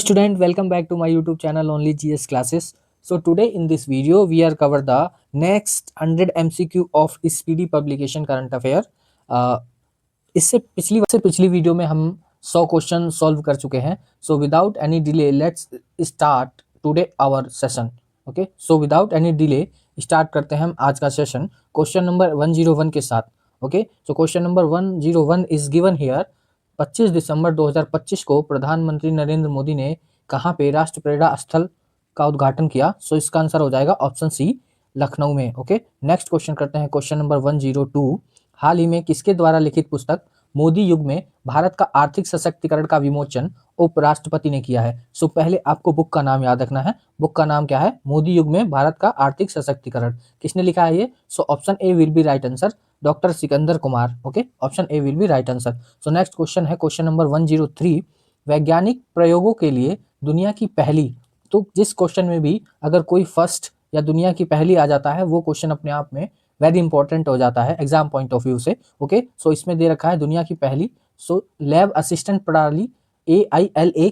student, welcome back to my YouTube channel Only GS Classes. So today in this video we are cover the next 100 MCQ of speedy publication current affair. Uh, इससे पिछली video में हम 100 question solve कर चुके हैं. So without any delay let's start today our session. Okay, so without any delay start करते हैं हम आज का सेशन क्वेश्चन नंबर 101 के साथ. Okay, so question number 101 is given here. 25 दिसंबर 2025 को प्रधानमंत्री नरेंद्र मोदी ने कहाँ पे राष्ट्र प्रेरणा स्थल का उद्घाटन किया? सो इसका आंसर हो जाएगा ऑप्शन सी, लखनऊ में. ओके, नेक्स्ट क्वेश्चन करते हैं क्वेश्चन नंबर 102. हाल ही में किसके द्वारा लिखित पुस्तक मोदी युग में भारत का आर्थिक सशक्तिकरण का विमोचन उपराष्ट्रपति ने किया है? सो पहले आपको बुक का नाम याद रखना है. बुक का नाम क्या है? मोदी युग में भारत का आर्थिक सशक्तिकरण. किसने लिखा है ये? सो option A will be right answer, doctor Sikandar Kumar. Okay, option A will be right answer. So next question है क्वेश्चन नंबर 103. वैज्ञानिक प्रयोगों के लिए दुनिया की पहली, तो जिस क्वेश्चन में भी अगर कोई फर्स्ट या दुनिया की पहली आ जाता है वो क्वेश्चन अपने आप में वेरी इंपॉर्टेंट हो जाता है एग्जाम पॉइंट ऑफ व्यू से. ओके, सो इसमें दे रखा है दुनिया की पहली. सो लैब असिस्टेंट प्रणाली AILA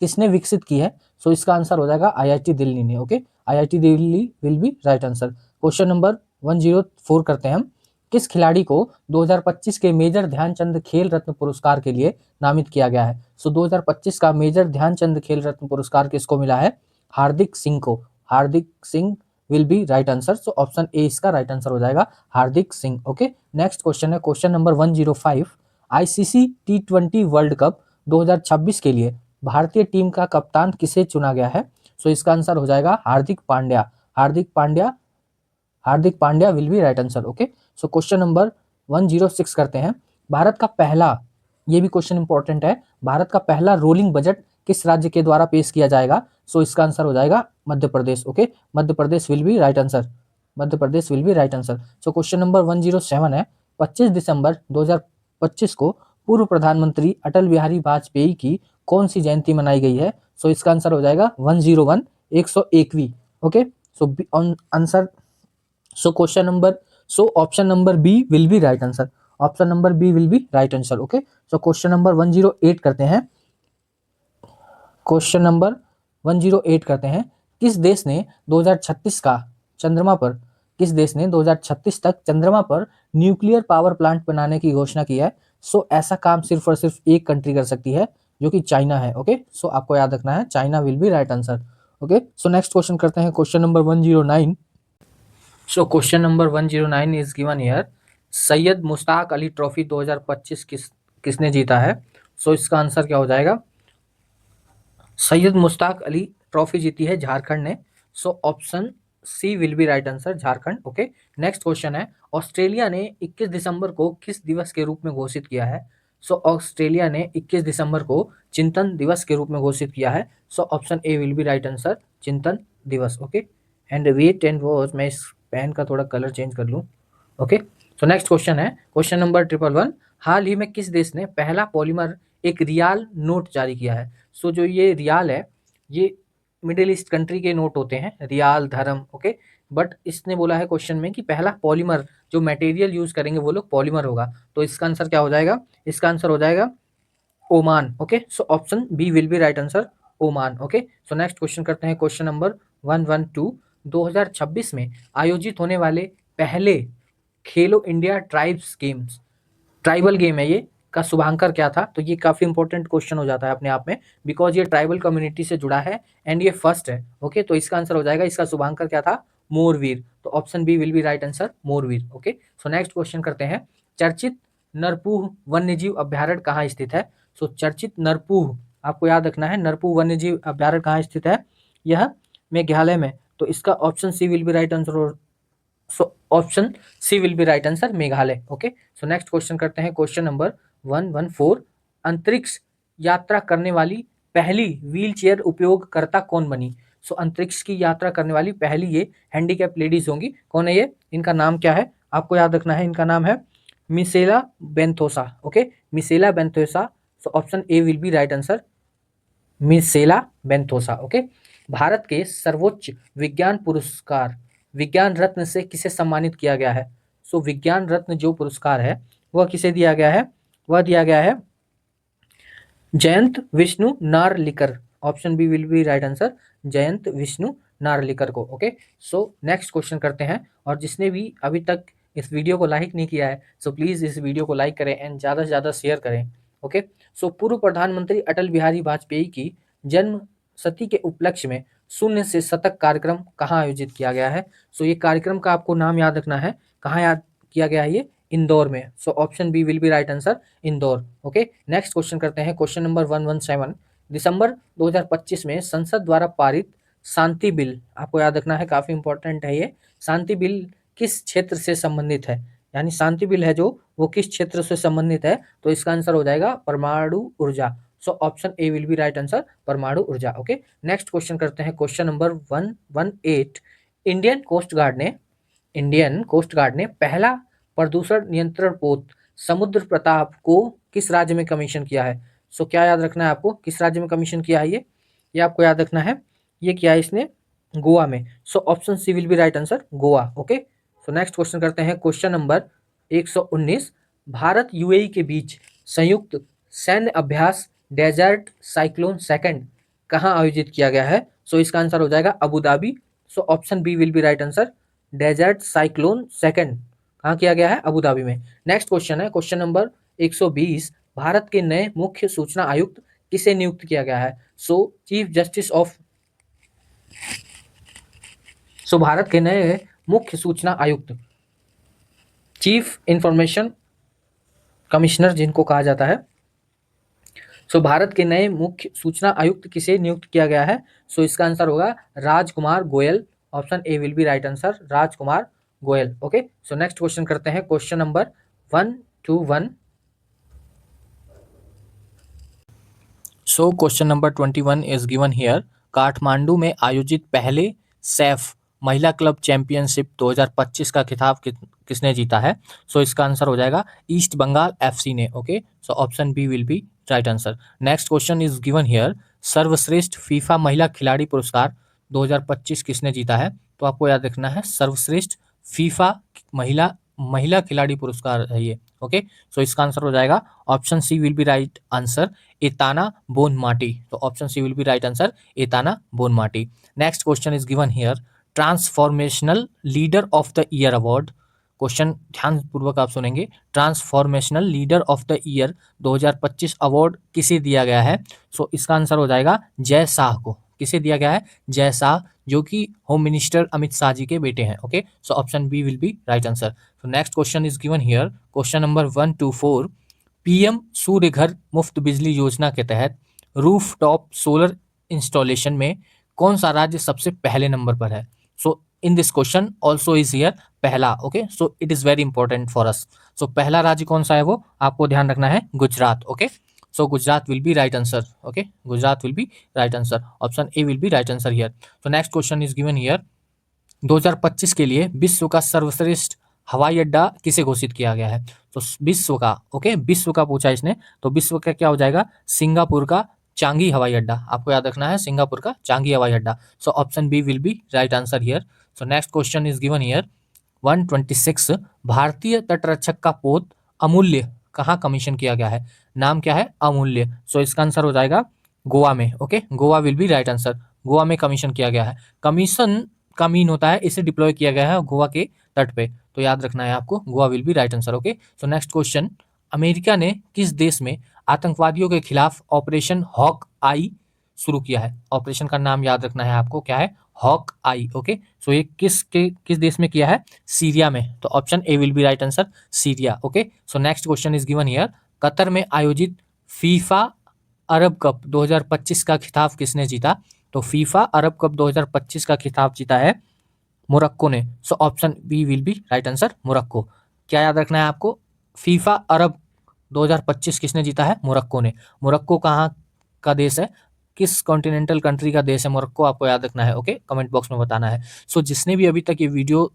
किसने विकसित की है? सो इसका आंसर हो जाएगा IIT दिल्ली ने. Okay, IIT Delhi will be right answer. Question number 104 करते हैं हम. किस खिलाड़ी को 2025 के मेजर ध्यानचंद खेल रत्न पुरस्कार के लिए नामित किया गया है? सो 2025 का मेजर ध्यानचंद खेल रत्न पुरस्कार किसको मिला है? हार्दिक सिंह को. Hardik Singh will be right answer. So option A इसका राइट आंसर हो जाएगा, Hardik Singh. Okay, next question है question number 105. ICC T20 world cup 2026 के लिए भारतीय टीम का कप्तान किसे चुना गया है? सो इसका आंसर हो जाएगा Hardik Pandya. Hardik Pandya will be right answer. Okay, so question number 106 करते हैं. भारत का पहला, ये भी क्वेश्चन इंपॉर्टेंट है, भारत का पहला रोलिंग बजट किस राज्य के द्वारा पेश किया जाएगा? सो इसका आंसर हो जाएगा Madhya Pradesh. Okay, Madhya Pradesh will be right answer. Madhya Pradesh will be right answer. So question number 107 है. 25 दिसंबर 2025 को पूर्व प्रधानमंत्री अटल बिहारी वाजपेयी की कौन सी जयंती मनाई गई है? सो इसका आंसर हो जाएगा 101, 101वीं. Okay, so answer, so question number, so option number B will be right answer. Option number B will be right answer. Okay, so question number 108 करते हैं. क्वेश्चन नंबर 108 करते हैं. किस देश ने 2036 का चंद्रमा पर, किस देश ने 2036 तक चंद्रमा पर न्यूक्लियर पावर प्लांट बनाने की घोषणा की है? सो ऐसा काम सिर्फ और सिर्फ एक कंट्री कर सकती है जो कि चाइना है. ओके, सो आपको याद रखना है China will be right answer. Okay, so next question करते हैं question number 109. So question number 109 is given here. Syed Mushtaq Ali trophy 2025 किसने जीता है? सो इसका आंसर क्या हो जाएगा? सैयद मुश्ताक अली ट्रॉफी जीती है झारखंड ने. So option C will be right answer, Jharkhand. Okay, next question है. ऑस्ट्रेलिया ने 21 दिसंबर को किस दिवस के रूप में घोषित किया है? सो ऑस्ट्रेलिया ने 21 दिसंबर को चिंतन दिवस के रूप में घोषित किया है. So option A will be right answer, Chintan Diwas. Okay, and wait and watch, मैं इस पेन का थोड़ा कलर चेंज कर लूँ. ओके, सो नेक्स्ट क्वेश्चन है क्वेश्चन नंबर 111. हाल ही में किस देश ने पहला पॉलीमर एक रियाल नोट जारी किया है? सो जो ये रियाल है, ये मिडिल ईस्ट कंट्री के नोट होते हैं, रियाल, धर्म. ओके, बट इसने बोला है क्वेश्चन में कि पहला पॉलीमर जो मटेरियल यूज करेंगे वो लोग पॉलीमर होगा. तो इसका आंसर क्या हो जाएगा? इसका आंसर हो जाएगा Oman. Okay, so option B will be right answer, Oman. Okay, so next question करते हैं क्वेश्चन नंबर 112. 2026 में आयोजित होने वाले पहले खेलो India tribes games, tribal game है ये, का शुभांकर क्या था? तो ये काफी इंपॉर्टेंट क्वेश्चन हो जाता है अपने आप में, बिकॉज ये ट्राइबल कम्युनिटी से जुड़ा है एंड ये फर्स्ट है. ओके, तो इसका आंसर हो जाएगा, इसका शुभांकर क्या था? मोरवीर. तो option B will be right answer, मोरवीर. ओके, सो नेक्स्ट क्वेश्चन करते हैं. चर्चित नरपूह वन्यजीव अभ्यारण्य कहाँ स्थित है? सो चर्चित नरपूह, आपको याद रखना है, नरपूह वन्यजीव अभ्यारण्य कहाँ स्थित है? यह मेघालय में. तो इसका option C will be right answer. So option C will be right answer, Meghalaya. Okay, so next question करते हैं क्वेश्चन नंबर 114. अंतरिक्ष यात्रा करने वाली पहली व्हील चेयर उपयोगकर्ता कौन बनी? सो अंतरिक्ष की यात्रा करने वाली पहली ये हैंडीकैप लेडीज होंगी. कौन है ये? इनका नाम क्या है? आपको याद रखना है, इनका नाम है मिसेला बेंथोसा. ओके, मिसेला बेंथोसा. So option A will be right answer, मिसेला बेंथोसा. ओके, भारत के सर्वोच्च विज्ञान पुरस्कार विज्ञान रत्न से किसे सम्मानित किया गया है? सो विज्ञान रत्न जो पुरस्कार है वह किसे दिया गया है? वह दिया गया है Jayant Vishnu Narlikar. Option B will be right answer, Jayant Vishnu Narlikar को। ओके, सो नेक्स्ट क्वेश्चन करते हैं। और जिसने भी अभी तक इस वीडियो को लाइक नहीं किया है, सो प्लीज इस वीडियो को लाइक करें एंड ज़्यादा से ज़्यादा शेयर करें। ओके, सो पूर्व प्रधानमंत्री अटल बिहारी वाजपेयी की जन्म शती के उपलक्ष्य में शून्य से शतक कार्यक्रम कहाँ आयोजित किया गया है? सो ये कार्यक्रम का आपको नाम याद रखना है, कहाँ याद किया गया है ये? इंदौर में। So option B will be right answer, Indore. Okay, next question करते हैं, क्वेश्चन नंबर 117। दिसंबर 2025 में संसद द्वारा पारित शांति बिल, आपको याद रखना है, काफी इंपॉर्टेंट है ये। शांति बिल किस क्षेत्र से संबंधित है? यानी शांति बिल है जो, वो किस क्षेत्र से संबंधित है? तो इसका आंसर हो जाएगा परमाणु ऊर्जा। So option A will be right answer, परमाणु ऊर्जा। ओके, नेक्स्ट क्वेश्चन करते हैं, question number 118। Indian coast guard ने पहला प्रदूषण नियंत्रण पोत समुद्र प्रताप को किस राज्य में कमीशन किया है? सो क्या याद रखना है आपको, किस राज्य में कमीशन किया है ये आपको याद रखना है। ये किया है इसने गोवा में। So option C will be right answer, Goa. Okay, so next question करते हैं, क्वेश्चन नंबर 119। भारत यूएई के बीच संयुक्त सैन्य अभ्यास डेजर्ट साइक्लोन सेकंड कहाँ आयोजित किया गया है? सो इसका आंसर हो जाएगा Abu Dhabi. So option B will be right answer, desert cyclone second कहाँ किया गया है? अबू धाबी में। नेक्स्ट क्वेश्चन है, क्वेश्चन नंबर 120। भारत के नए मुख्य सूचना आयुक्त किसे नियुक्त किया गया है? भारत के नए मुख्य सूचना आयुक्त, चीफ इंफॉर्मेशन कमिश्नर जिनको कहा जाता है, भारत के नए मुख्य सूचना आयुक्त किसे नियुक्त किया गया है? इसका आंसर होगा Rajkumar Goyal. Option A will be right answer, Rajkumar Goyal. Okay, so next question करते हैं, question number 121। Question number 21 is given here. Kathmandu में आयोजित पहले सैफ महिला क्लब चैंपियनशिप 2025 का खिताब किसने जीता है? इसका आंसर हो जाएगा ईस्ट बंगाल एफसी ने। Okay, so option B will be right answer. Next question is given here. सर्वश्रेष्ठ फीफा महिला खिलाड़ी पुरस्कार 2025 किसने जीता है? तो आपको याद रखना है, सर्वश्रेष्ठ फीफा महिला खिलाड़ी पुरस्कार है ये। ओके, सो इसका आंसर हो जाएगा option C will be right answer, Aitana Bonmati. तो option C will be right answer, Aitana Bonmati. Next question is given here. Transformational leader of the year award, क्वेश्चन ध्यान पूर्वक आप सुनेंगे, transformational leader of the year 2025 award किसे दिया गया है? इसका आंसर हो जाएगा जय शाह को। किसे दिया गया है? जय शाह, जो कि होम मिनिस्टर अमित शाह जी के बेटे हैं। Okay, so option B will be right answer. Next question is given here, question number 124। PM Surya Ghar Muft बिजली योजना के तहत रूफ टॉप सोलर इंस्टॉलेशन में कौन सा राज्य सबसे पहले नंबर पर है? In this question also is here पहला। Okay, so it is very important for us. पहला राज्य कौन सा है वो आपको ध्यान रखना है, Gujarat. Okay, so Gujarat will be right answer. Okay, Gujarat will be right answer, option A will be right answer here. Next question is given here. 2025 के लिए विश्व का सर्वश्रेष्ठ हवाई अड्डा किसे घोषित किया गया है? विश्व का, ओके, विश्व का पूछा इसने, तो विश्व का क्या हो जाएगा? सिंगापुर का चांगी हवाई अड्डा। आपको याद रखना है, सिंगापुर का चांगी हवाई अड्डा। Option B will be right answer here. Next question is given here 126। भारतीय तटरक्षक का पोत अमूल्य कहाँ कमीशन किया गया है? नाम क्या है? अमूल्य। इसका आंसर हो जाएगा गोवा में। Okay, Goa will be right answer, Goa में कमीशन किया गया है। कमीशन का मीन होता है इसे डिप्लॉय किया गया है गोवा के तट पे, तो याद रखना है आपको, Goa will be right answer. Okay, next question. America ने किस देश में आतंकवादियों के खिलाफ ऑपरेशन हॉक आई शुरू किया है? ऑपरेशन का नाम याद रखना है आपको, क्या है? हॉक आई। ओके, ये किस देश में किया है? सीरिया में। तो option A will be right answer, Syria. Okay, next question is given here. Qatar में आयोजित फीफा अरब कप 2025 का खिताब किसने जीता? तो फीफा अरब कप 2025 का खिताब जीता है मोरक्को ने। Option B will be right answer, Morocco. क्या याद रखना है आपको? फीफा अरब 2025 किसने जीता है? मोरक्को ने। मोरक्को कहाँ का देश है? किस कॉन्टिनेंटल कंट्री का देश है मोरक्को? आपको याद रखना है। ओके, कमेंट बॉक्स में बताना है। जिसने भी अभी तक ये वीडियो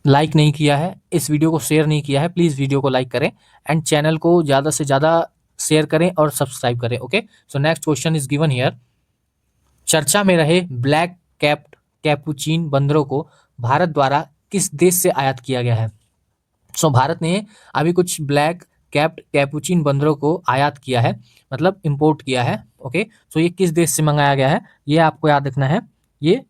लाइक नहीं किया है, इस वीडियो को शेयर नहीं किया है, प्लीज वीडियो को लाइक करें एंड चैनल को ज्यादा से ज्यादा शेयर करें और सब्सक्राइब करें। Okay, next question is given here. चर्चा में रहे ब्लैक कैप्ड कैपुचिन बंदरों को भारत द्वारा किस देश से आयात किया गया है? भारत ने अभी कुछ ब्लैक कैप्ड कैपुचिन बंदरों को आयात किया है, मतलब इंपोर्ट किया है? ओके, सो ये किस देश से मंगाया गया है? ये आपको याद रखना है, ये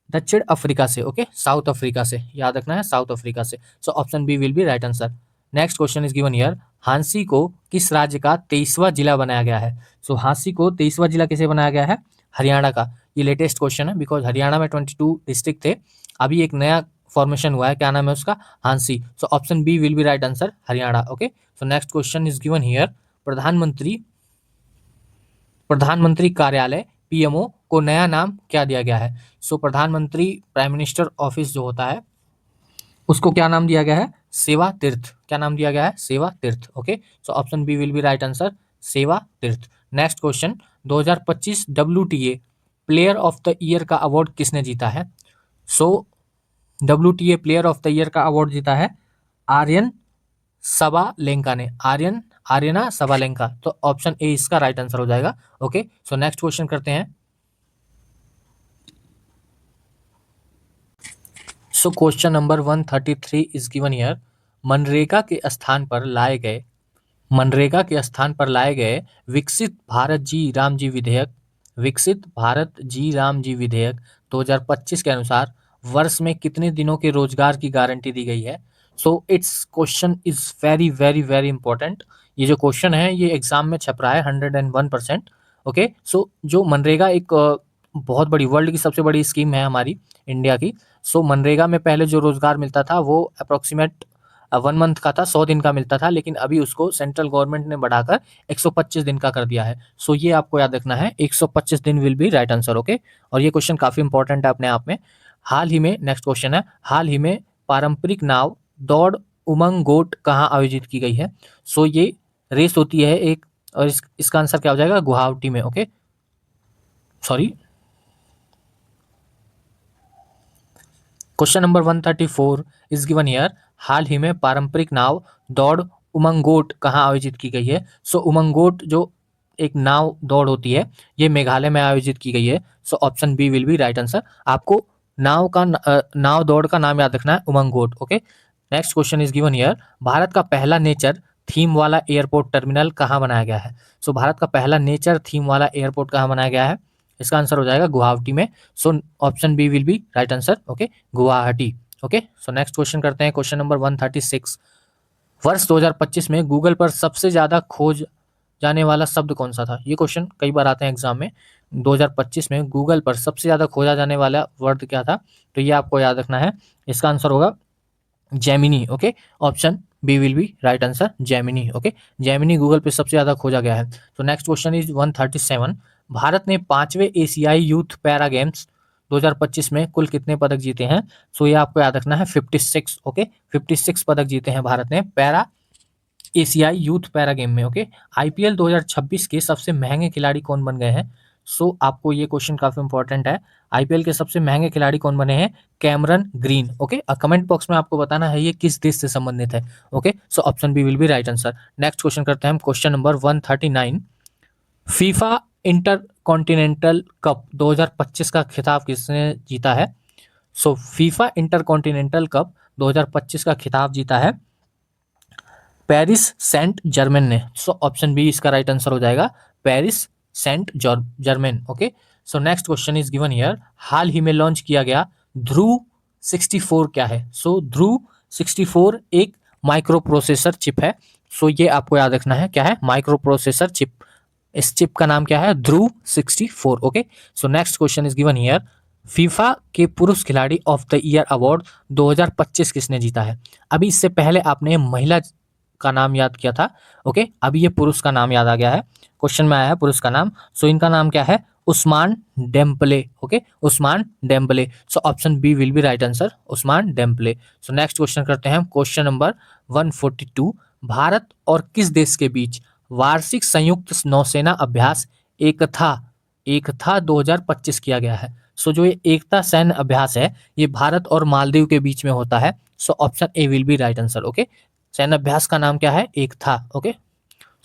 दक्षिण अफ्रीका से। ओके, साउथ अफ्रीका से, याद रखना है, साउथ अफ्रीका से। So option B will be right answer. Next question is given here, Hansi को किस राज्य का 23वां जिला बनाया गया है? सो हांसी को 23वां जिला किसे बनाया गया है? हरियाणा का। ये लेटेस्ट क्वेश्चन है, बिकॉज हरियाणा में 22 डिस्ट्रिक्ट थे, अभी एक नया फॉर्मेशन हुआ है, क्या नाम है उसका? Hansi. So option B will be right answer, Haryana. Okay, so next question is given here, प्रधानमंत्री प्रधानमंत्री कार्यालय पीएमओ को नया नाम क्या दिया गया है? सो प्रधानमंत्री प्राइम मिनिस्टर ऑफिस जो होता है उसको क्या नाम दिया गया है? सेवा तीर्थ। क्या नाम दिया गया है? Seva Teerth. Okay, so option B will be right answer, Seva Teerth. Next question, 2025 WTA player of the year का अवार्ड किसने जीता है? सो WTA player of the year का अवार्ड जीता है आर्यन सबालेंका ने। Aryna Sabalenka. तो ऑप्शन ए इसका राइट आंसर हो जाएगा। ओके, सो नेक्स्ट क्वेश्चन करते हैं। सो question number 133 is given here, MNREGA के स्थान पर लाए गए विकसित भारत जी राम जी विधेयक 2025 के अनुसार वर्ष में कितने दिनों के रोजगार की गारंटी दी गई है? So it's question is very very very important. ये जो क्वेश्चन है ये एग्जाम में छप रहा है 101%। ओके, सो जो मनरेगा एक बहुत बड़ी, वर्ल्ड की सबसे बड़ी स्कीम है हमारी इंडिया की। सो मनरेगा में पहले जो रोजगार मिलता था वो अप्रोक्सीमेट 1 मंथ का था, 100 दिन का मिलता था, लेकिन अभी उसको सेंट्रल गवर्नमेंट ने बढ़ाकर 125 दिन का कर दिया है। सो ये आपको याद रखना है, 125 दिन will be right answer. Okay, और ये क्वेश्चन काफी इंपॉर्टेंट है अपने आप में। हाल ही में, नेक्स्ट क्वेश्चन है, हाल ही में पारंपरिक नाव दौड़ उमंग गोट कहाँ आयोजित की गई है? सो ये रेस होती है एक, और इसका आंसर क्या हो जाएगा? गुवाहाटी में। Okay, sorry, question number 134 is given here, हाल ही में पारंपरिक नाव दौड़ उमंगोट कहाँ आयोजित की गई है? सो उमंगोट जो एक नाव दौड़ होती है ये मेघालय में आयोजित की गई है। So option B will be right answer. आपको नाव दौड़ का नाम याद रखना है, Umngot. Okay, next question is given here, Bharat का पहला नेचर थीम वाला एयरपोर्ट टर्मिनल कहाँ बनाया गया है? सो भारत का पहला नेचर थीम वाला एयरपोर्ट कहाँ बनाया गया है? इसका आंसर हो जाएगा गुवाहाटी में। So option B will be right answer. Okay, Guwahati. Okay, so next question करते हैं, क्वेश्चन नंबर 136, वर्ष 2025 में गूगल पर सबसे ज्यादा खोज जाने वाला शब्द कौन सा था? ये क्वेश्चन कई बार आते हैं एग्जाम में। 2025 में गूगल पर सबसे ज्यादा खोजा जाने वाला वर्ड क्या था? तो ये आपको याद रखना है, इसका आंसर होगा Gemini. Okay, option B will be right answer, Gemini. Okay, Gemini Google पे सबसे ज्यादा खोजा गया है। तो नेक्स्ट क्वेश्चन इज 137, भारत ने 5वें एशियाई यूथ पैरा गेम्स 2025 में कुल कितने पदक जीते हैं? सो ये आपको याद रखना है 56। ओके, 56 पदक जीते हैं भारत ने पैरा एशियाई यूथ पैरा गेम में। ओके, आईपीएल 2026 के सबसे महंगे खिलाड़ी कौन बन गए हैं? सो आपको ये क्वेश्चन काफी इंपॉर्टेंट है, आईपीएल के सबसे महंगे खिलाड़ी कौन बने हैं? Cameron green. Okay, comment box में आपको बताना है ये किस देश से संबंधित है। Okay, so option B will be right answer. Next question करते हैं हम, question number 139, FIFA intercontinental cup 2025 का खिताब किसने जीता है? So FIFA intercontinental cup 2025 का खिताब जीता है पेरिस सेंट जर्मेन ने। सो ऑप्शन बी इसका राइट आंसर हो जाएगा, Paris Saint Germain. Okay, so next question is given here, हाल ही में लॉन्च किया गया ध्रुव 64 क्या है? सो ध्रुव 64 एक माइक्रो प्रोसेसर चिप है। सो ये आपको याद रखना है, क्या है? Micro processor chip. इस चिप का नाम क्या है? ध्रुव 64। Okay, so next question is given here, FIFA के पुरुष खिलाड़ी ऑफ द ईयर अवार्ड 2025 किसने जीता है? अभी इससे पहले आपने महिला का नाम याद किया था। ओके, अभी ये पुरुष का नाम याद आ गया है, क्वेश्चन में आया है पुरुष का नाम। सो इनका नाम क्या है? Ousmane Dembele. Okay, Ousmane Dembele. So option B will be right answer, Ousmane Dembele. So next question करते हैं हम, क्वेश्चन नंबर 142, भारत और किस देश के बीच वार्षिक संयुक्त नौसेना अभ्यास एकथा 2025 किया गया है? सो जो ये एकता सैन्य अभ्यास है ये भारत और मालदीव के बीच में होता है। So option A will be right answer. Okay, सैन्य अभ्यास का नाम क्या है? एक था। ओके,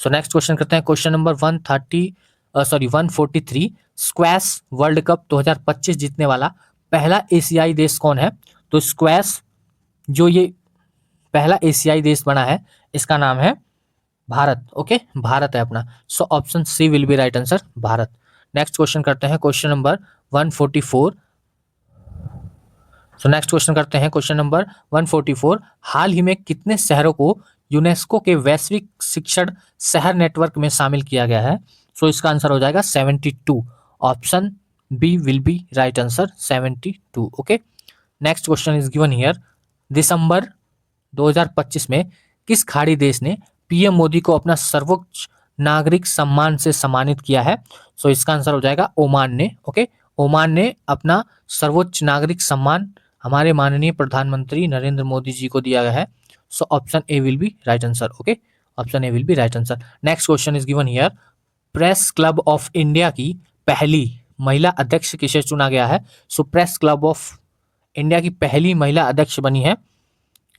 सो नेक्स्ट क्वेश्चन करते हैं, question number 143, squash world cup 2025 जीतने वाला पहला एशियाई देश कौन है? तो स्क्वैश जो ये पहला एशियाई देश बना है इसका नाम है भारत, ओके, भारत है अपना। So option C will be right answer, Bharat. Next question करते हैं, question number 144। So next question करते हैं, क्वेश्चन नंबर 144। हाल ही में कितने शहरों को यूनेस्को के वैश्विक शिक्षण शहर नेटवर्क में शामिल किया गया है? सो इसका आंसर हो जाएगा 72। Option B will be right answer, 72। Okay. Next question is given here. दिसंबर 2025 में किस खाड़ी देश ने पीएम मोदी को अपना सर्वोच्च नागरिक सम्मान से सम्मानित किया है? सो इसका आंसर हो जाएगा ओमान ने। ओके, ओमान ने अपना सर्वोच्च नागरिक सम्मान हमारे माननीय प्रधानमंत्री नरेंद्र मोदी जी को दिया गया है। So option A will be right answer. Okay, option A will be right answer. Next question is given here. Press club of India की पहली महिला अध्यक्ष किसे चुना गया है? सो प्रेस क्लब ऑफ इंडिया की पहली महिला अध्यक्ष बनी है,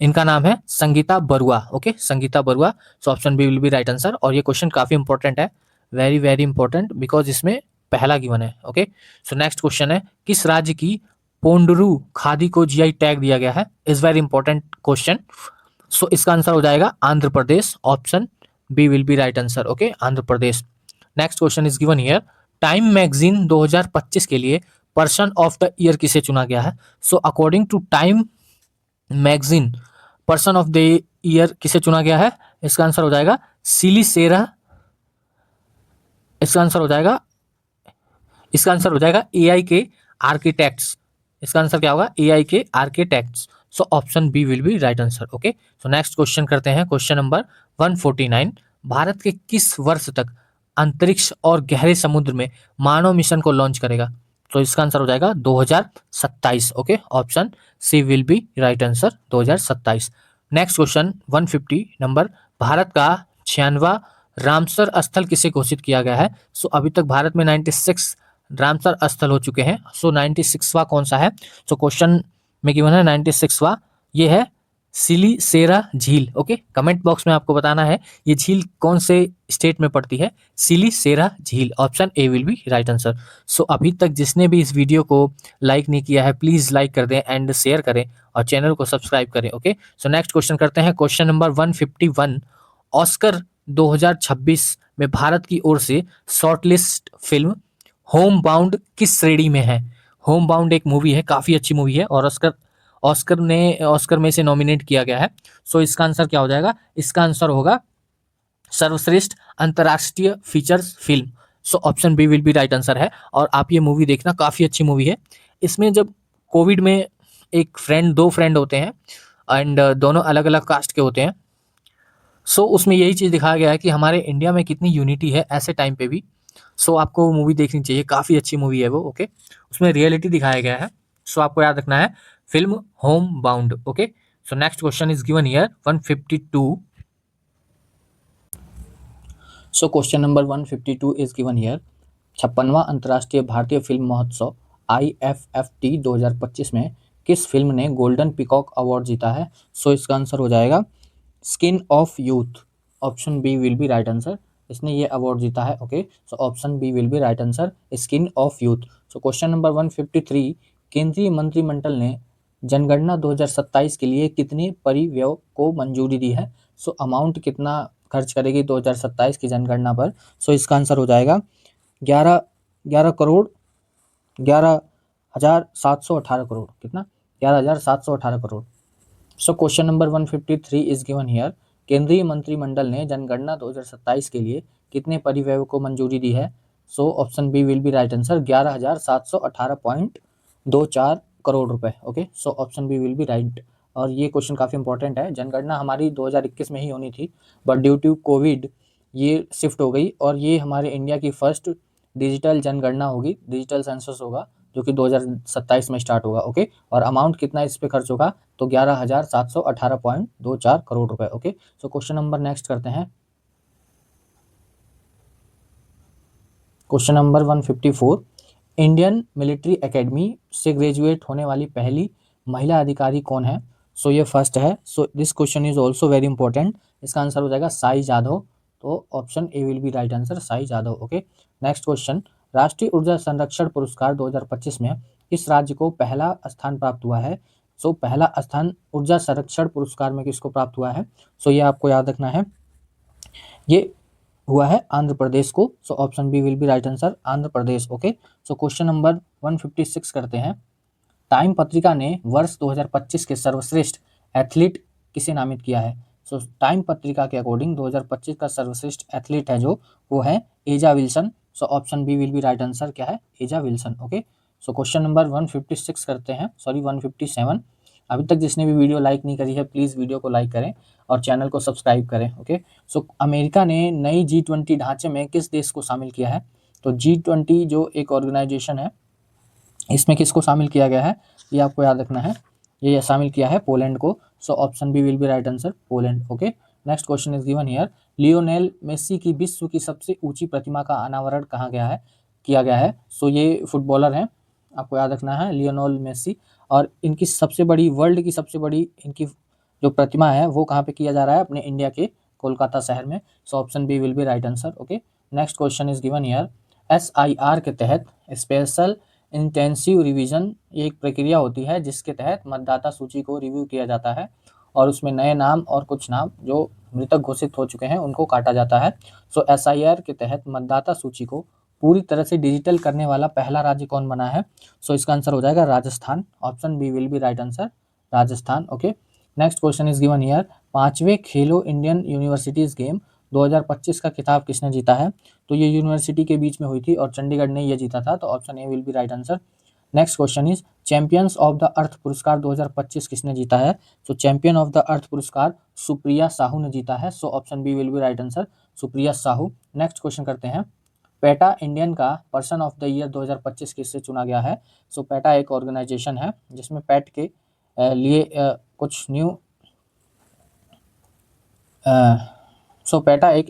इनका नाम है Sangeeta Barua. Okay, Sangeeta Barua. So option B will be right answer. और ये क्वेश्चन काफी इंपॉर्टेंट है, वेरी वेरी इंपॉर्टेंट, बिकॉज इसमें पहला गिवन है। ओके, सो नेक्स्ट क्वेश्चन है, किस राज्य की पोंडरू खादी को जीआई टैग दिया गया है? Is very important question. So इसका आंसर हो जाएगा Andhra Pradesh. Option B will be right answer. Okay, Andhra Pradesh. Next question is given here. Time magazine 2025 के लिए पर्सन ऑफ द ईयर किसे चुना गया है? So according to Time magazine person of the year किसे चुना गया है? इसका आंसर हो जाएगा सिली सेरा। इसका आंसर हो जाएगा, इसका आंसर हो जाएगा एआई के आर्किटेक्ट्स। इसका आंसर क्या होगा? एआई के architects. So option B will be right answer. Okay, so next question करते हैं, क्वेश्चन नंबर 149। भारत के किस वर्ष तक अंतरिक्ष और गहरे समुद्र में मानव मिशन को लॉन्च करेगा? तो इसका आंसर हो जाएगा 2027। Okay, option C will be right answer, 2027। Next question 150 नंबर। भारत का 96वां रामसर स्थल किसे घोषित किया गया है? सो अभी तक भारत में 96 रामसर स्थल हो चुके हैं। सो 96वां कौन सा है? सो क्वेश्चन में गिवन है 96वां, ये है सिली सेरा झील। ओके, कमेंट बॉक्स में आपको बताना है ये झील कौन से स्टेट में पड़ती है। सिली सेरा झील, option A will be right answer. So अभी तक जिसने भी इस वीडियो को लाइक नहीं किया है, प्लीज लाइक कर दें एंड शेयर करें और चैनल को सब्सक्राइब करें। ओके, सो नेक्स्ट क्वेश्चन करते हैं, क्वेश्चन नंबर 151। ऑस्कर 2026 में भारत की ओर से शॉर्टलिस्ट फिल्म होम बाउंड किस श्रेणी में है? होम बाउंड एक मूवी है, काफी अच्छी मूवी है और ऑस्कर में से नॉमिनेट किया गया है। सो इसका आंसर क्या हो जाएगा? इसका आंसर होगा सर्वश्रेष्ठ अंतर्राष्ट्रीय features film. So option B will be right answer है। और आप ये मूवी देखना, काफी अच्छी मूवी है। इसमें जब कोविड में दो फ्रेंड होते हैं एंड दोनों अलग अलग कास्ट के होते हैं। सो उसमें यही चीज़ दिखाया गया है कि हमारे इंडिया में कितनी यूनिटी है ऐसे टाइम पे भी। सो आपको वो मूवी देखनी चाहिए, काफ़ी अच्छी मूवी है वो। ओके, उसमें रियलिटी दिखाया गया है। सो आपको याद रखना है film Homebound. Okay, so next question is given here 152। सो question number 152 is given here. 56वां अंतर्राष्ट्रीय भारतीय फिल्म महोत्सव IFFT 2025 में किस फिल्म ने गोल्डन पीकॉक अवार्ड जीता है? सो इसका आंसर हो जाएगा skin of youth. Option B will be right answer. इसने ये अवार्ड जीता है। Okay, so option B will be right answer, skin of youth. So question number 153। केंद्रीय मंत्रिमंडल ने जनगणना 2027 के लिए कितने परिव्यय को मंजूरी दी है? सो अमाउंट कितना खर्च करेगी 2027 की जनगणना पर? सो इसका आंसर हो जाएगा 11,718 करोड़। कितना? 11,718 करोड़। सो question number 153 is given here. केंद्रीय मंत्रिमंडल ने जनगणना 2027 के लिए कितने परिव्यय को मंजूरी दी है? So option B will be right answer, 11,718.24 crore रुपए। Okay, so option B will be right. और ये क्वेश्चन काफ़ी इंपॉर्टेंट है। जनगणना हमारी 2021 में ही होनी थी, बट ड्यू टू कोविड ये शिफ्ट हो गई और ये हमारे इंडिया की फर्स्ट डिजिटल जनगणना होगी, डिजिटल सेंसस होगा, जो कि 2027 में स्टार्ट होगा। ओके, और अमाउंट कितना इस पे खर्च होगा? तो 11,718.24 करोड़ रुपए। Okay, so question number next करते हैं, question number 154। Indian military academy से ग्रेजुएट होने वाली पहली महिला अधिकारी कौन है? सो ये फर्स्ट है। So this question is also very important. इसका आंसर हो जाएगा साई जाधव। तो option A will be right answer, Sai Jadhav. Okay, next question. राष्ट्रीय ऊर्जा संरक्षण पुरस्कार 2025 में किस राज्य को पहला स्थान प्राप्त हुआ है? सो पहला स्थान ऊर्जा संरक्षण पुरस्कार में किसको प्राप्त हुआ है? सो ये आपको याद रखना है, ये हुआ है आंध्र प्रदेश को। So option B will be right answer, Andhra Pradesh. Okay, so question number 156 करते हैं। टाइम पत्रिका ने वर्ष 2025 के सर्वश्रेष्ठ एथलीट किसे नामित किया है? सो टाइम पत्रिका के अकॉर्डिंग 2025 का सर्वश्रेष्ठ एथलीट है जो, वो है A'ja Wilson. So option B will be right answer, क्या है? A'ja Wilson. Okay, so question number 156 करते हैं, सॉरी 157। अभी तक जिसने भी वीडियो लाइक नहीं करी है प्लीज़ वीडियो को लाइक करें और चैनल को सब्सक्राइब करें। ओके, सो अमेरिका ने नई G20 ढांचे में किस देश को शामिल किया है? तो G20 जो एक ऑर्गेनाइजेशन है, इसमें किसको शामिल किया गया है ये आपको याद रखना है। ये शामिल किया है पोलैंड को। So option B will be right answer, Poland. Okay, next question is given here. Lionel Messi की विश्व की सबसे ऊंची प्रतिमा का अनावरण कहाँ गया है, किया गया है? सो ये फुटबॉलर हैं, आपको याद रखना है, लियोनेल मेसी। और इनकी सबसे बड़ी, वर्ल्ड की सबसे बड़ी इनकी जो प्रतिमा है वो कहाँ पे किया जा रहा है? अपने इंडिया के कोलकाता शहर में। So option B will be right answer. Okay, next question is given here. SIR के तहत स्पेशल इंटेंसिव रिवीजन ये एक प्रक्रिया होती है जिसके तहत मतदाता सूची को रिव्यू किया जाता है और उसमें नए नाम और कुछ नाम जो मृतक घोषित हो चुके हैं उनको काटा जाता है। सो SIR के तहत मतदाता सूची को पूरी तरह से डिजिटल करने वाला पहला राज्य कौन बना है? सो इसका आंसर हो जाएगा Rajasthan. Option B will be right answer, Rajasthan. Okay, next question is given here. 5वें खेलो इंडियन यूनिवर्सिटीज गेम 2025 का खिताब किसने जीता है? तो ये यूनिवर्सिटी के बीच में हुई थी और चंडीगढ़ ने ये जीता था। तो option A will be right answer. Next question is champions of the earth पुरस्कार 2025 किसने जीता है? सो चैंपियन ऑफ द अर्थ पुरस्कार सुप्रिया साहू ने जीता है। So option B will be right answer, Supriya Sahu. Next question करते हैं। पेटा इंडियन का पर्सन ऑफ द ईयर 2025 किससे चुना गया है? सो पेटा एक ऑर्गेनाइजेशन है जिसमें पेट के लिए कुछ न्यू सो पेटा एक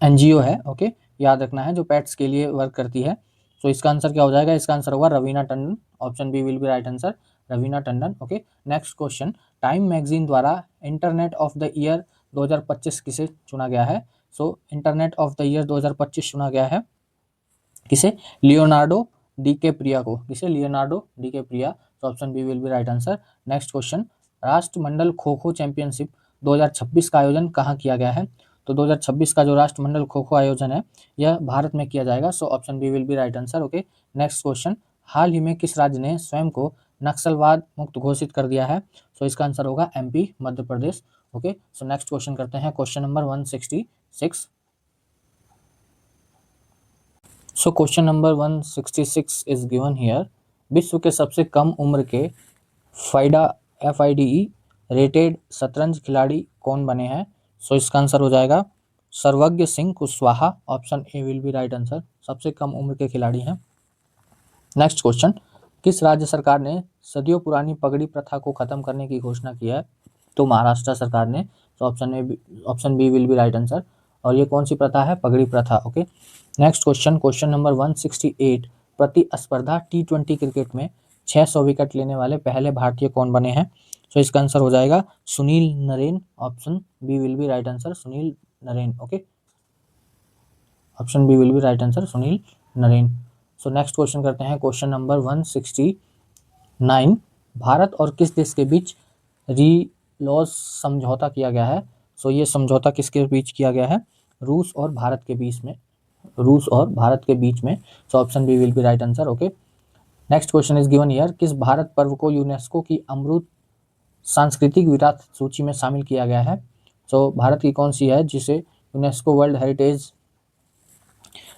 NGO है। ओके, याद रखना है, जो पेट्स के लिए वर्क करती है। सो इसका आंसर क्या हो जाएगा? इसका आंसर होगा Raveena Tandon. Option B will be right answer, Raveena Tandon. Okay, next question. Time magazine द्वारा इंटरनेट ऑफ द ईयर 2025 किसे चुना गया है? सो इंटरनेट ऑफ द ईयर 2025 चुना गया है किसे? लियोनार्डो डिकैप्रिया को। किसे? Leonardo DiCaprio. तो option B will be right answer. Next question. राष्ट्रमंडल खो खो चैंपियनशिप 2026 का आयोजन कहाँ किया गया है? तो 2026 का जो राष्ट्रमंडल खो खो आयोजन है यह भारत में किया जाएगा। So option B will be right answer. Okay, next question. हाल ही में किस राज्य ने स्वयं को नक्सलवाद मुक्त घोषित कर दिया है? सो इसका आंसर होगा MP, मध्य Pradesh. Okay, so next question करते हैं, question number 166। So question number 166 is given here. विश्व के सबसे कम उम्र के FIDE रेटेड शतरंज खिलाड़ी कौन बने हैं? सो इसका आंसर हो जाएगा सर्वज्ञ Singh Kushwaha. Option A will be right answer, सबसे कम उम्र के खिलाड़ी हैं। Next question. किस राज्य सरकार ने सदियों पुरानी पगड़ी प्रथा को खत्म करने की घोषणा की है? तो महाराष्ट्र सरकार ने। तो option B will be right answer. और ये कौन सी प्रथा है? पगड़ी प्रथा। Okay, next question, question number 168। प्रतिस्पर्धा T20 क्रिकेट में 600 विकेट लेने वाले पहले भारतीय कौन बने हैं? तो इसका आंसर हो जाएगा Sunil Narine. Option B will be right answer, Sunil Narine. Okay, option B will be right answer, Sunil Narine. So next question करते हैं, क्वेश्चन नंबर 169। भारत और किस देश के बीच रीलॉज समझौता किया गया है? सो ये समझौता किसके बीच किया गया है? रूस और भारत के बीच में, रूस और भारत के बीच में। So option B will be right answer. Okay, next question is given here. किस भारत पर्व को यूनेस्को की अमृत सांस्कृतिक विरासत सूची में शामिल किया गया है? सो भारत की कौन सी है जिसे यूनेस्को वर्ल्ड हेरिटेज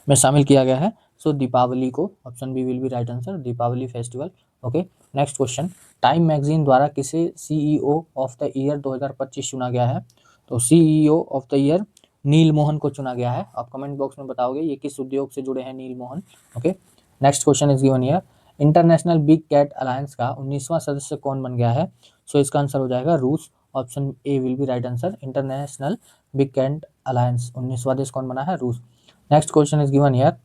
में शामिल किया गया है? सो दीपावली को। Option B will be right answer, Deepavali festival. Okay, next question. Time magazine द्वारा किसे CEO ऑफ द ईयर 2025 चुना गया है? तो CEO ऑफ द ईयर नील मोहन को चुना गया है। आप कमेंट बॉक्स में बताओगे ये किस उद्योग से जुड़े हैं Neal Mohan. Okay, next question is given here. International big cat alliance का 19वां सदस्य कौन बन गया है? सो इसका आंसर हो जाएगा रूस। Option A will be right answer, international big cat alliance 19वां देश कौन बना है? रूस। Next question is given here.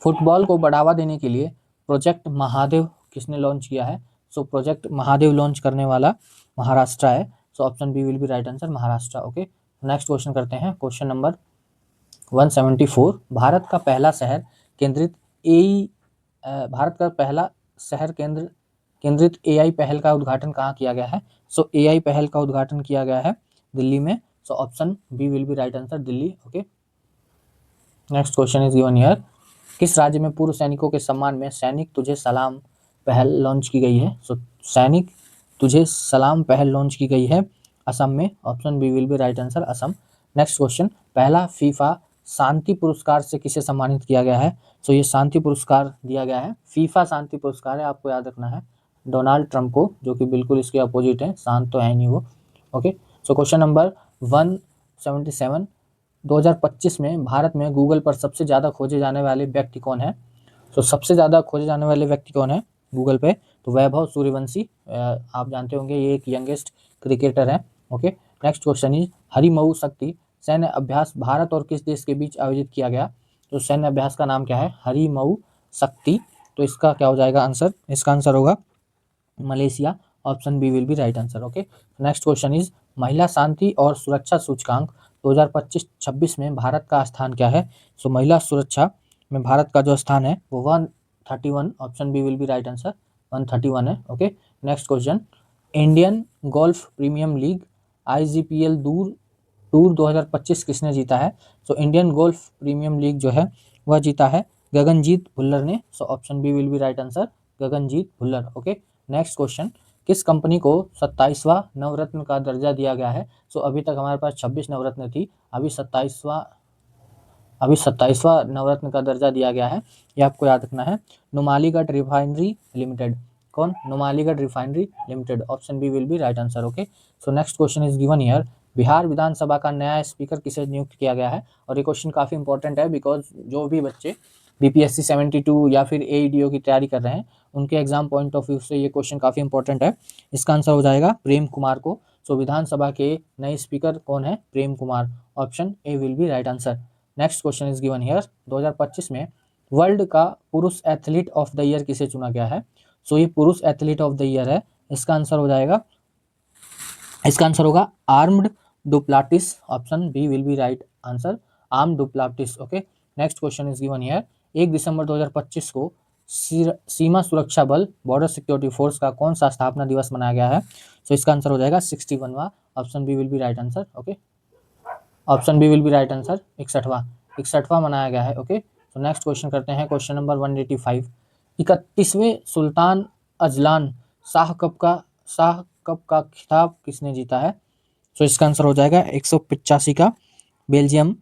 Football को बढ़ावा देने के लिए प्रोजेक्ट महादेव किसने लॉन्च किया है? सो प्रोजेक्ट महादेव लॉन्च करने वाला महाराष्ट्र है। So option B will be right answer, Maharashtra. Okay, next question करते हैं, क्वेश्चन नंबर 174। भारत का पहला शहर केंद्रित AI पहल का उद्घाटन कहाँ किया गया है? सो AI पहल का उद्घाटन किया गया है दिल्ली में। So option B will be right answer, Delhi. Okay, next question is given here, किस राज्य में पूर्व सैनिकों के सम्मान में सैनिक तुझे सलाम पहल लॉन्च की गई है? सो सैनिक तुझे सलाम पहल लॉन्च की गई है असम में। Option B will be right answer, Assam. Next question, पहला फीफा शांति पुरस्कार से किसे सम्मानित किया गया है? सो ये शांति पुरस्कार दिया गया है, फीफा शांति पुरस्कार है, आपको याद रखना है, डोनाल्ड ट्रंप को, जो कि बिल्कुल इसके अपोजिट है, शांत तो है नहीं वो। ओके, सो क्वेश्चन नंबर 177, 2025 में भारत में गूगल पर सबसे ज़्यादा खोजे जाने वाले व्यक्ति कौन है? तो सबसे ज़्यादा खोजे जाने वाले व्यक्ति कौन है गूगल पे? तो वैभव सूर्यवंशी, आप जानते होंगे, ये एक यंगेस्ट क्रिकेटर है। Okay, next question is, Harimau शक्ति सैन्य अभ्यास भारत और किस देश के बीच आयोजित किया गया? तो सैन्य अभ्यास का नाम क्या है? हरिमऊ शक्ति। तो इसका क्या हो जाएगा आंसर? इसका आंसर होगा Malaysia. Option B will be right answer. Okay, next question is, महिला शांति और सुरक्षा सूचकांक 2025-26 में भारत का स्थान क्या है? सो महिला सुरक्षा में भारत का जो स्थान है वो 131, option B will be right answer, 131 है। Okay, next question, Indian golf premium league IGPL tour 2025 किसने जीता है? सो इंडियन गोल्फ प्रीमियम लीग जो है वह जीता है गगनजीत भुल्लर ने। So option B will be right answer, Gaganjeet Bhullar. Okay, next question, किस कंपनी को 27वां नवरत्न का दर्जा दिया गया है? सो अभी तक हमारे पास 26 नवरत्न थी, अभी 27वां नवरत्न का दर्जा दिया गया है, ये आपको याद रखना है, नुमालीगढ़ रिफाइनरी लिमिटेड। कौन? Numaligarh refinery limited. Option B will be right answer. Okay, so next question is given here, Bihar विधानसभा का नया स्पीकर किसे नियुक्त किया गया है? और ये क्वेश्चन काफ़ी इंपॉर्टेंट है, बिकॉज जो भी बच्चे BPSC 72 या फिर AEDO की तैयारी कर रहे हैं उनके एग्जाम पॉइंट ऑफ व्यू से ये क्वेश्चन काफ़ी इंपॉर्टेंट है। इसका आंसर हो जाएगा प्रेम कुमार को। सो विधानसभा के नए स्पीकर कौन है? Prem Kumar. Option A will be right answer. Next question is given here, 2025 में वर्ल्ड का पुरुष एथलीट ऑफ द ईयर किसे चुना गया है? सो ये पुरुष एथलीट ऑफ द ईयर है, इसका आंसर हो जाएगा, इसका आंसर होगा Armand Duplantis. Option B will be right answer, Armand Duplantis. Okay, next question is given here, 1 दिसंबर 2025 को सीमा सुरक्षा बल बॉर्डर सिक्योरिटी फोर्स का कौन सा स्थापना दिवस मनाया गया है? सो इसका आंसर हो जाएगा 61वां। Option B will be right answer. Okay, option B will be right answer, 61वां मनाया गया है। ओके, तो नेक्स्ट क्वेश्चन करते हैं, क्वेश्चन नंबर 185, 31वें सुल्तान अजलान शाह कप का खिताब किसने जीता है? तो इसका आंसर हो जाएगा 185 का बेल्जियम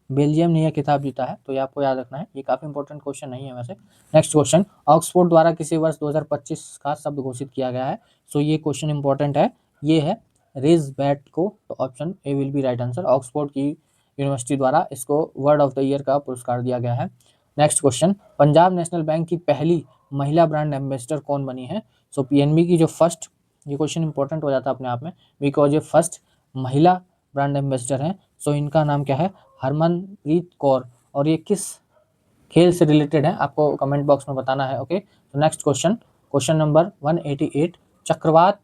ने यह खिताब जीता है, तो ये आपको याद रखना है, ये काफी इंपॉर्टेंट क्वेश्चन नहीं है वैसे। नेक्स्ट क्वेश्चन, ऑक्सफोर्ड द्वारा किसी वर्ष 2025 का शब्द घोषित किया गया है? सो ये क्वेश्चन इंपॉर्टेंट है, ये है रेज बैट को। तो option A will be right answer, Oxford की यूनिवर्सिटी द्वारा इसको वर्ड ऑफ द ईयर का पुरस्कार दिया गया है। Next question, Punjab national bank की पहली महिला ब्रांड एम्बेसडर कौन बनी है? सो PNB की जो फर्स्ट, ये क्वेश्चन इंपॉर्टेंट हो जाता है अपने आप में, बिकॉज ये फर्स्ट महिला ब्रांड एम्बेसडर हैं। सो इनका नाम क्या है? हरमनप्रीत कौर। और ये किस खेल से रिलेटेड है आपको कमेंट बॉक्स में बताना है। ओके, तो नेक्स्ट क्वेश्चन, क्वेश्चन नंबर 188, चक्रवात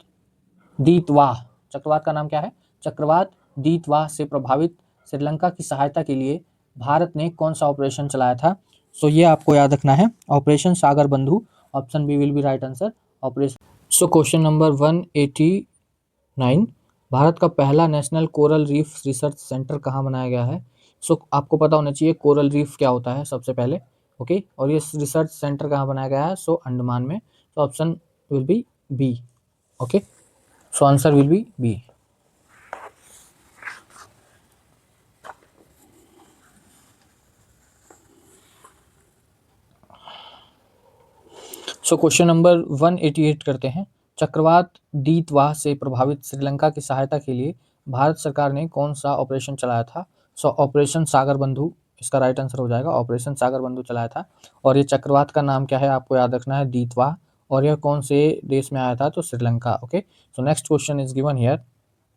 दीतवाह, चक्रवात का नाम क्या है? चक्रवात दीतवाह से प्रभावित श्रीलंका की सहायता के लिए भारत ने कौन सा ऑपरेशन चलाया था? सो ये आपको याद रखना है, operation Sagar Bandhu. Option B will be right answer, operation. So question number 189, Bharat का पहला national coral reef research centre कहाँ बनाया गया है? सो आपको पता होना चाहिए कोरल रीफ क्या होता है सबसे पहले। ओके, और ये रिसर्च सेंटर कहाँ बनाया गया है? सो अंडमान में। तो option will be B. Okay, so answer will be B. So question number 188 करते हैं, चक्रवात दीतवाह से प्रभावित श्रीलंका की सहायता के लिए भारत सरकार ने कौन सा ऑपरेशन चलाया था? सो ऑपरेशन सागर बंधु इसका राइट आंसर हो जाएगा, ऑपरेशन सागर बंधु चलाया था। और ये चक्रवात का नाम क्या है आपको याद रखना है? दीतवाह। और यह कौन से देश में आया था? तो Sri Lanka. Okay, so next question is given here,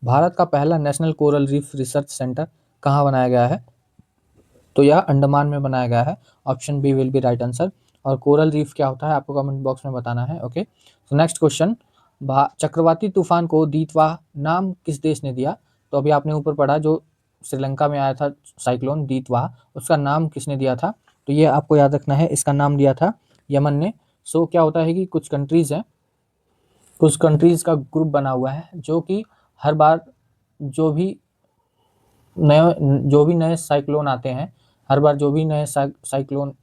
Bharat का पहला national coral reef research centre कहाँ बनाया गया है? तो यह अंडमान में बनाया गया है। Option B will be right answer. और कोरल रीफ क्या होता है आपको कमेंट बॉक्स में बताना है। ओके, तो नेक्स्ट क्वेश्चन, चक्रवाती तूफान को दीतवाह नाम किस देश ने दिया? तो अभी आपने ऊपर पढ़ा, जो श्रीलंका में आया था साइक्लोन दीतवाह, उसका नाम किसने दिया था? तो ये आपको याद रखना है, इसका नाम दिया था यमन ने। सो क्या होता है कि कुछ कंट्रीज हैं, कुछ कंट्रीज का ग्रुप बना हुआ है जो कि हर बार जो भी नए जो भी नए साइक्लोन आते हैं, हर बार जो भी नए साइक्लोन,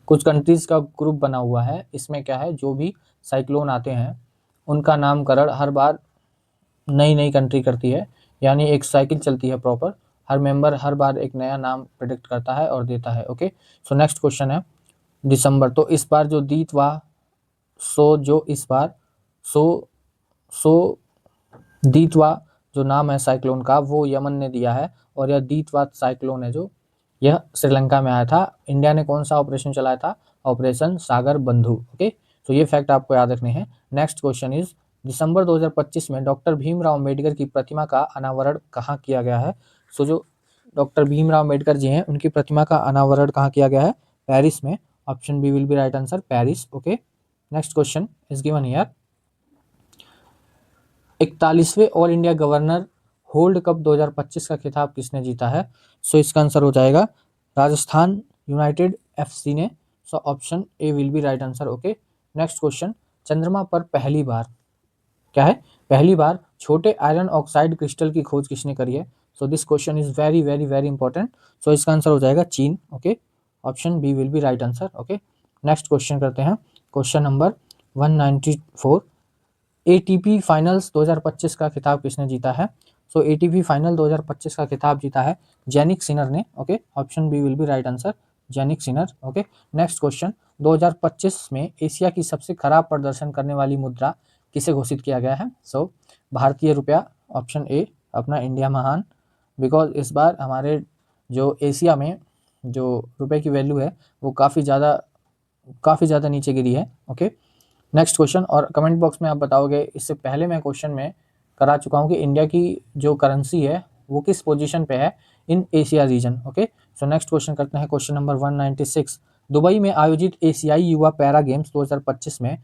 कुछ कंट्रीज का ग्रुप बना हुआ है, इसमें क्या है, जो भी साइक्लोन आते हैं उनका नामकरण हर बार नई नई कंट्री करती है, यानी एक साइकिल चलती है प्रॉपर, हर मेंबर हर बार एक नया नाम प्रेडिक्ट करता है और देता है। ओके, सो नेक्स्ट क्वेश्चन है दिसंबर। तो इस बार जो दीतवा सो जो इस बार सो सो दीतवा जो नाम है साइक्लोन का वो यमन ने दिया है, और यह दीतवा साइक्लोन है जो यह श्रीलंका में आया था। इंडिया ने कौन सा ऑपरेशन चलाया था? ऑपरेशन सागर बंधु। ओके, तो ये फैक्ट आपको याद रखने हैं। नेक्स्ट क्वेश्चन इज दिसंबर 2025 में डॉक्टर भीमराव अम्बेडकर की प्रतिमा का अनावरण कहाँ किया गया है? सो जो डॉक्टर भीमराव अम्बेडकर जी हैं उनकी प्रतिमा का अनावरण कहाँ किया गया है? पेरिस में। Option B will be right answer, Paris. Okay, next question is given here. 41वें all India governor gold cup 2025 का खिताब किसने जीता है? सो इसका आंसर हो जाएगा राजस्थान यूनाइटेड एफसी ने। So option A will be right answer. Okay, next question, चंद्रमा पर पहली बार क्या है? पहली बार छोटे आयरन ऑक्साइड क्रिस्टल की खोज किसने करी है? So this question is very very very important. So इसका आंसर हो जाएगा चीन। Okay, option B will be right answer. Okay, next question करते हैं, क्वेश्चन नंबर 194। एटीपी फाइनल्स 2025 का खिताब किसने जीता है? सो एटीपी फाइनल 2025 का खिताब जीता है जेनिक सिनर ने। Okay, option B will be right answer, Jannik Sinner. Okay, next question, 2025 में एशिया की सबसे खराब प्रदर्शन करने वाली मुद्रा किसे घोषित किया गया है? सो भारतीय रुपया। ऑप्शन ए अपना इंडिया महान, बिकॉज इस बार हमारे जो एशिया में जो रुपए की वैल्यू है वो काफ़ी ज़्यादा नीचे गिरी है। ओके, नेक्स्ट क्वेश्चन, और कमेंट बॉक्स में आप बताओगे, इससे पहले मैं क्वेश्चन में करा चुका हूँ कि इंडिया की जो करेंसी है वो किस पोजीशन पे है in Asia region. Okay, so next question करते हैं, क्वेश्चन नंबर 196। दुबई में आयोजित एशियाई युवा पैरा गेम्स 2025 में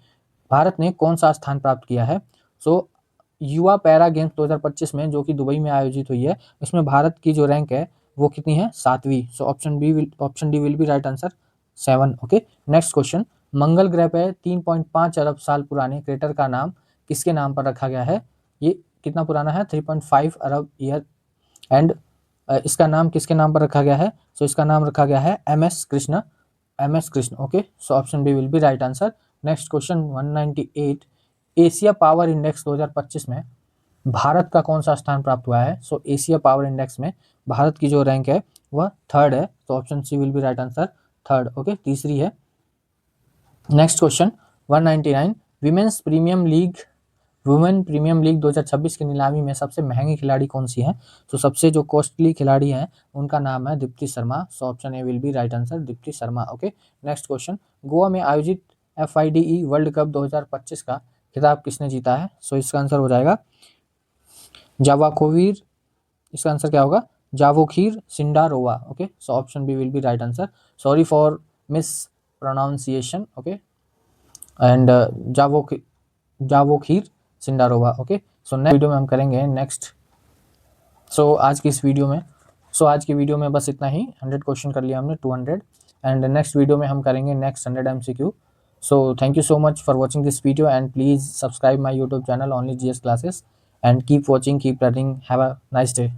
भारत ने कौन सा स्थान प्राप्त किया है? सो युवा पैरा गेम्स 2025 में जो कि दुबई में आयोजित हुई है, इसमें भारत की जो रैंक है वो कितनी है? 7वीं। So option D will be right answer, 7। Okay, next question, मंगल ग्रह पर 3.5 अरब साल पुराने क्रेटर का नाम किसके नाम पर रखा गया है? ये कितना पुराना है? 3.5 अरब ईयर। एंड इसका नाम किसके नाम पर रखा गया है? सो इसका नाम रखा गया है MS Krishna, MS Krishna. Okay, so option B will be right answer. Next question 198, Asia power index 2025 में भारत का कौन सा स्थान प्राप्त हुआ है? सो एशिया पावर इंडेक्स में भारत की जो रैंक है वह 3rd है। तो option C will be right answer, 3rd। Okay, तीसरी है। Next question 199, women premium league 2026 की नीलामी में सबसे महंगी खिलाड़ी कौन सी है? तो सबसे जो कॉस्टली खिलाड़ी हैं उनका नाम है दीप्ति शर्मा। सो option A will be right answer, Deepti Sharma. Okay, next question, Goa में आयोजित FIDE वर्ल्ड कप 2025 का खिताब किसने जीता है? सो इसका आंसर हो जाएगा जावाकोविर। इसका आंसर क्या होगा? Javokhir Sindarov. Okay, so option B will be right answer. Sorry for miss pronunciation. Okay, and Javokhir Sindarov. Okay, so next video में हम करेंगे नेक्स्ट। आज की वीडियो में बस इतना ही। 100 क्वेश्चन कर लिया हमने, 200, एंड नेक्स्ट वीडियो में हम करेंगे next 100 MCQ। So thank you so much for watching this video and please subscribe my YouTube channel only GS classes and keep watching, keep learning. Have a nice day.